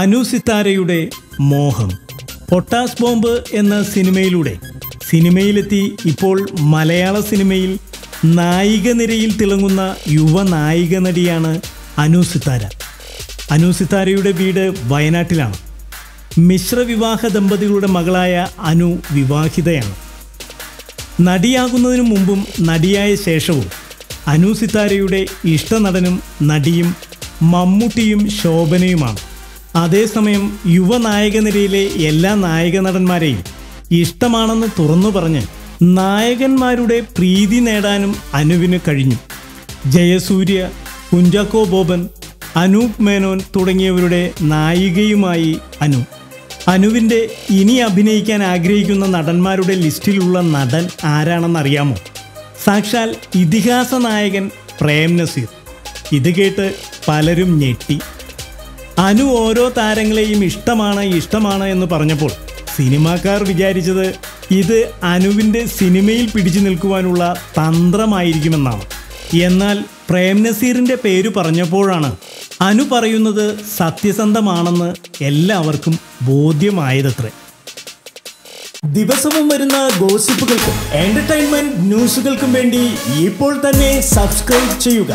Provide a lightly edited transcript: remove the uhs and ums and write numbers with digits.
അനു സിത്താരയുടെ മോഹം. പൊട്ടാസ് ബോംബ് എന്ന സിനിമയിലെത്തി ഇപ്പോൾ മലയാള സിനിമയിൽ നായിക നിരയിൽ തിളങ്ങുന്ന യുവ നായിക നടിയാണ് അനു സിത്താര. അനു സിത്താരയുടെ വീട് വയനാട്ടിലാണ്. മിശ്രവിവാഹ ദമ്പതികളുടെ മകളായ അനു വിവാഹിതയാണ്. നടിയാകുന്നതിനു മുമ്പും നടിയായ ശേഷവും അനു സിത്താരയുടെ ഇഷ്ടനടനും നടിയും മമ്മൂട്ടിയും ശോഭനയുമാണ്. അതേസമയം യുവനായക നിരയിലെ എല്ലാ നായക നടന്മാരെയും ഇഷ്ടമാണെന്ന് തുറന്നു പറഞ്ഞ് നായകന്മാരുടെ പ്രീതി നേടാനും അനുവിന് കഴിഞ്ഞു. ജയസൂര്യ, കുഞ്ചാക്കോ ബോബൻ, അനൂപ് മേനോൻ തുടങ്ങിയവരുടെ നായികയുമായി അനുവിൻ്റെ ഇനി അഭിനയിക്കാൻ ആഗ്രഹിക്കുന്ന നടന്മാരുടെ ലിസ്റ്റിലുള്ള നടൻ ആരാണെന്നറിയാമോ? സാക്ഷാൽ ഇതിഹാസ നായകൻ പ്രേം നസീർ. ഇത് കേട്ട് പലരും ഞെട്ടി. അനു ഓരോ താരങ്ങളെയും ഇഷ്ടമാണ് എന്ന് പറഞ്ഞപ്പോൾ സിനിമാക്കാർ വിചാരിച്ചത് ഇത് അനുവിൻ്റെ സിനിമയിൽ പിടിച്ചു നിൽക്കുവാനുള്ള തന്ത്രമായിരിക്കുമെന്നാണ്. എന്നാൽ പ്രേം നസീറിൻ്റെ പേര് പറഞ്ഞപ്പോഴാണ് അനു പറയുന്നത് സത്യസന്ധമാണെന്ന് എല്ലാവർക്കും ബോധ്യമായതത്രേ. ദിവസവും വരുന്ന ഗോസിപ്പുകൾക്കും എൻ്റർടൈൻമെൻറ്റ് ന്യൂസുകൾക്കും വേണ്ടി ഇപ്പോൾ തന്നെ സബ്സ്ക്രൈബ് ചെയ്യുക.